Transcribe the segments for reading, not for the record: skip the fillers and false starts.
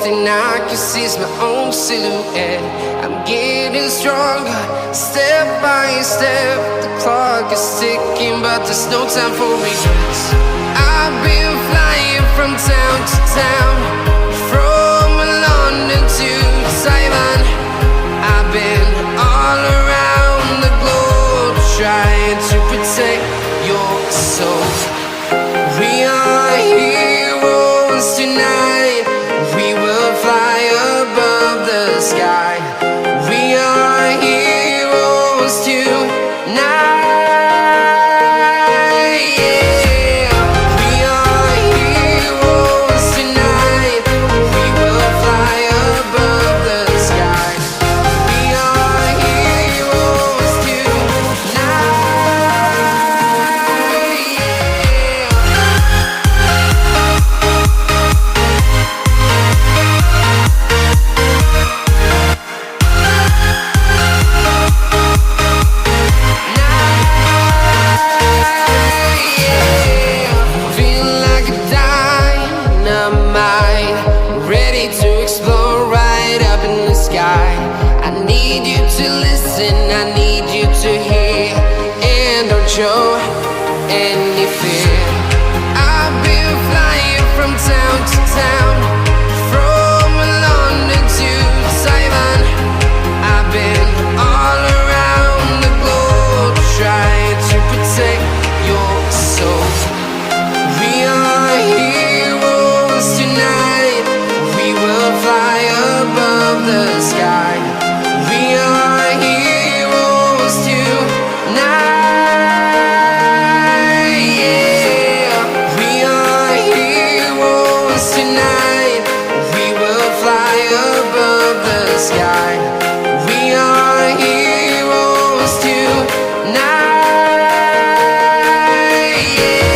thing I can see is my own silhouette. I'm getting stronger, step by step. The clock is ticking, but there's no time for regrets. I've been flying from town to town, from London to Taiwan. I've been all around the globe, trying to protect your soul. We are heroes tonight. We will fly above the sky. We are heroes tonight. Yeah. We are heroes tonight. We will fly above the sky. We are heroes tonight. I need you to hear and don't show any fear. I've been flying from town to town, from London to Taiwan. I've been all around the globe, trying to protect your soul. We are heroes tonight. We will fly above the sky. We are heroes tonight. Yeah. We are heroes tonight. We will fly above the sky. We are heroes tonight. Yeah.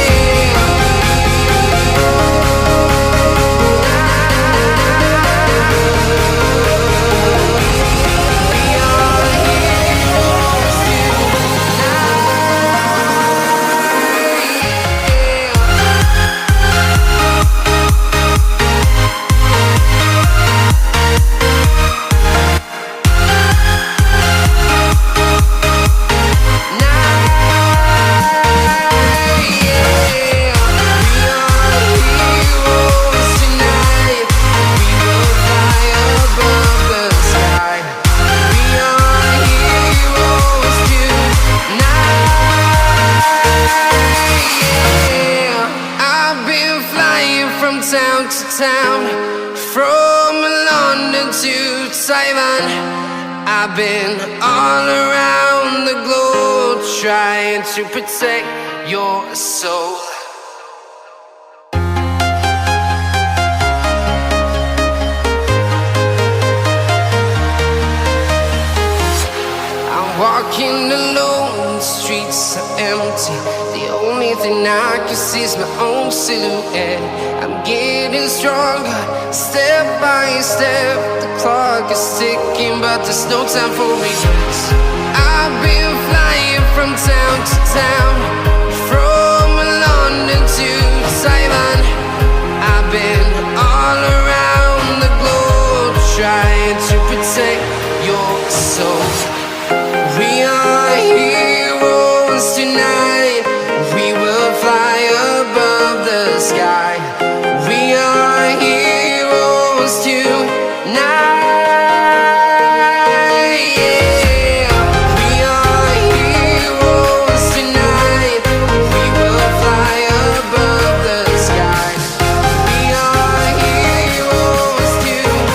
Town to town, from London to Taiwan. I've been all around the globe, trying to protect your soul. I'm walking alone, the streets are empty. The only thing I can see is my own silhouette. I'm getting stronger, step by step. The clock is ticking, but there's no time for regrets. I've been flying from town to town, from London to Taiwan. I've been all around the globe, trying to protect your soul. We are heroes tonight. We will fly above the sky. We are heroes tonight. Yeah. We are heroes tonight. We will fly above the sky. We are heroes tonight.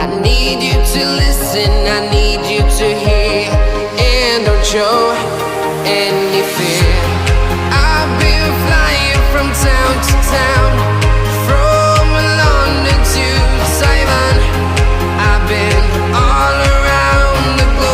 I need you to listen, I need you to hear, and don't show any fear. I've been flying from town to town, from London to Taiwan. I've been all around the globe.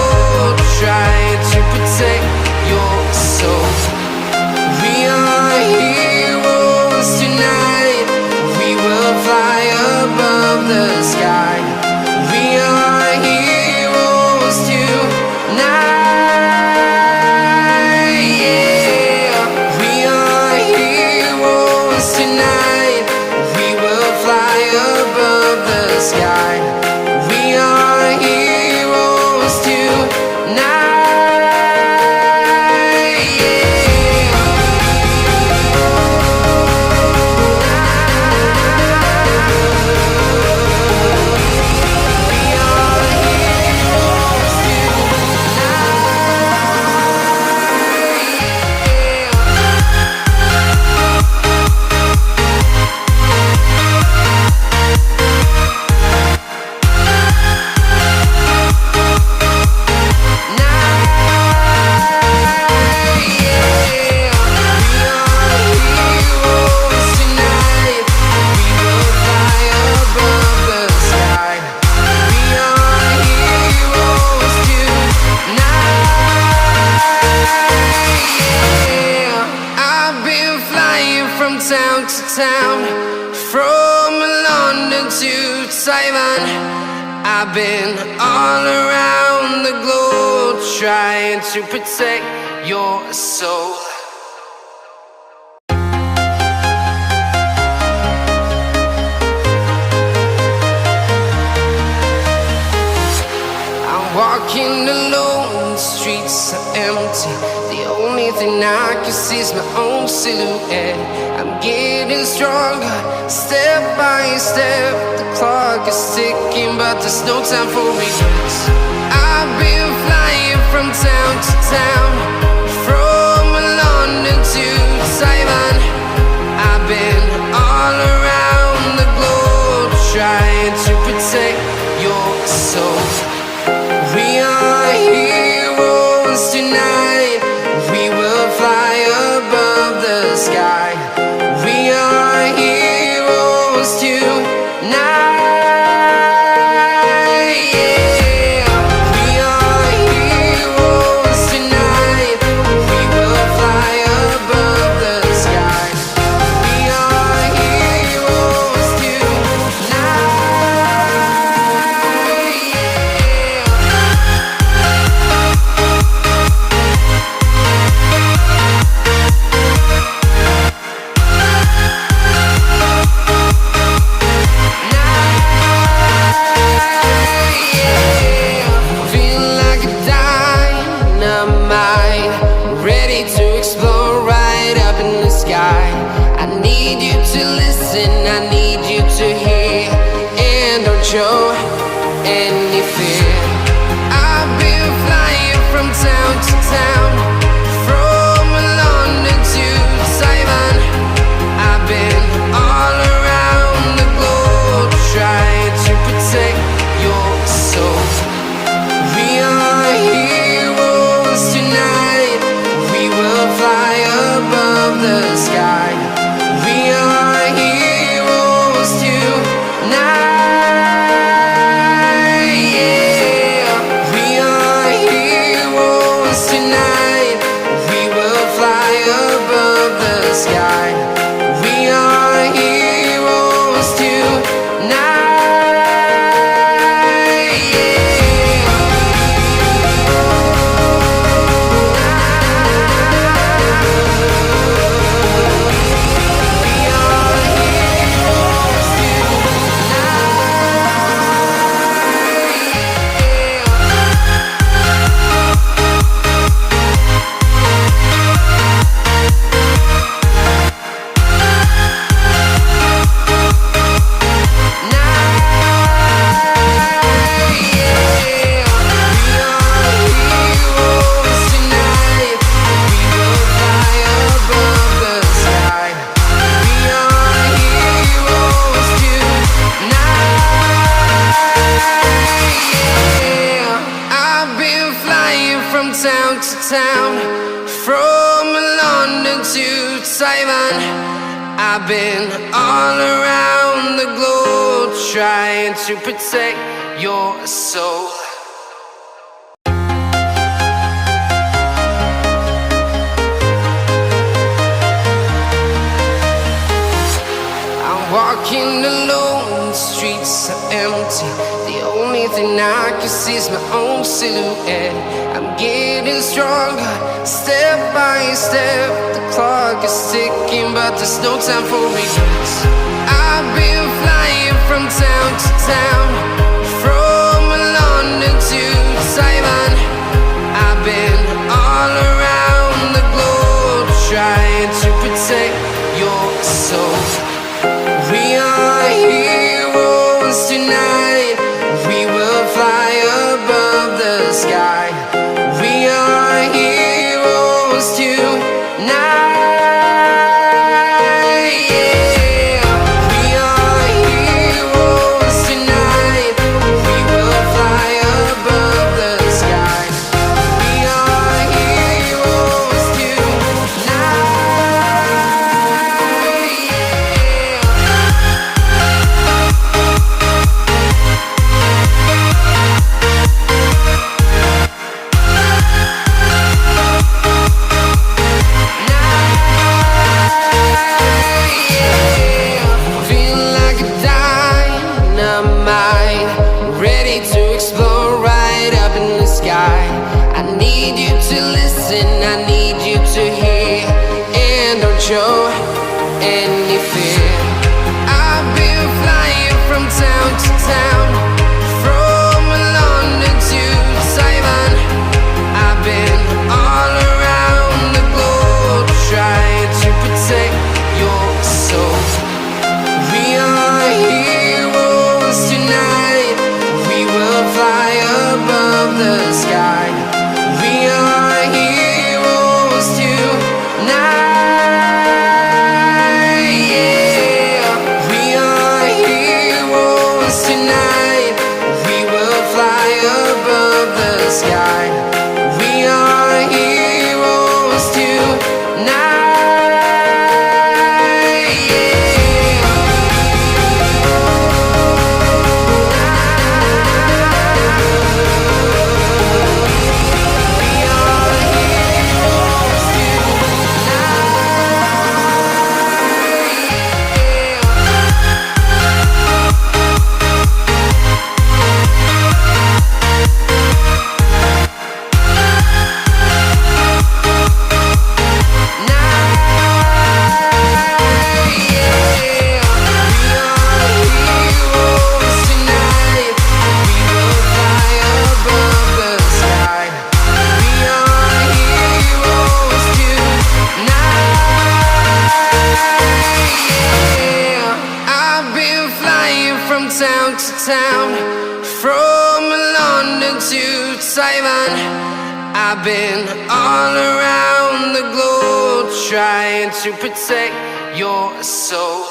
town to town, from London to Taiwan. I've been all around the globe trying to protect your soul. Walking alone, the streets are empty. The only thing I can see is my own silhouette. I'm getting stronger, step by step. The clock is ticking, but there's no time for regrets. I've been flying from town to town, from London to Taiwan. I've been all around the globe trying to protect your soul. We are heroes tonight. We will fly above the sky. We are heroes tonight. Yeah. We are heroes tonight. We will fly above the sky. We are heroes tonight. I need you to hear and don't show any fear. I've been flying from town to town, from London to Taiwan. I've been all around the globe trying to protect your soul. We are heroes tonight. We will fly above the sky. We are heroes tonight. Yeah. We are heroes tonight. We will fly above the sky. We are heroes tonight. Town to town, from London to Taiwan. I've been all around the globe trying to protect your soul. I'm walking alone, the streets are empty. The only thing I can see is my own silhouette. I'm getting stronger, step by step. The clock is ticking, but there's no time for regrets. I've been flying from town to town, from London to Taiwan. I've been all around the globe trying to protect your soul. We are heroes tonight. We will fly above the sky. We are heroes tonight. Yeah. We are heroes tonight. We will fly above the sky. any fear. I've been flying from town to town, from London to Taiwan. I've been all around the globe trying to protect your soul. We are heroes tonight. We will fly above the sky. We are heroes tonight. Yeah. We are heroes tonight. We will fly above the sky. We are heroes tonight. Town to town, from London to Taiwan. I've been all around the globe trying to protect your soul.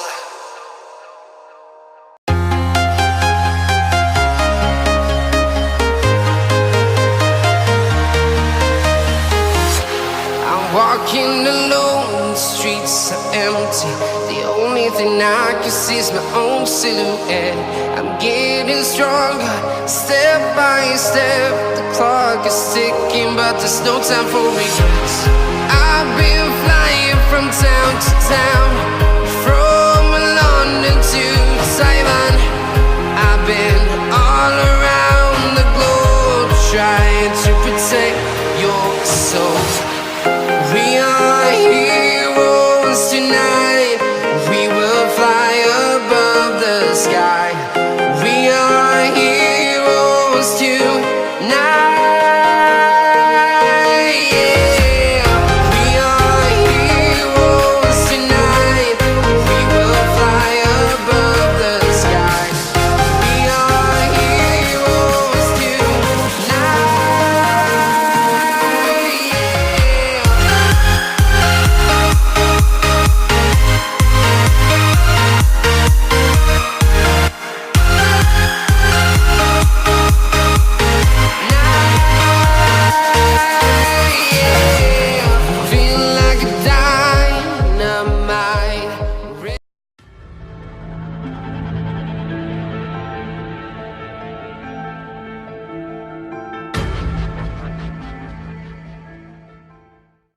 I'm walking alone, the streets are empty. The only thing I can see is my own silhouette. I'm getting stronger, step by step. The clock is ticking, but there's no time for regrets.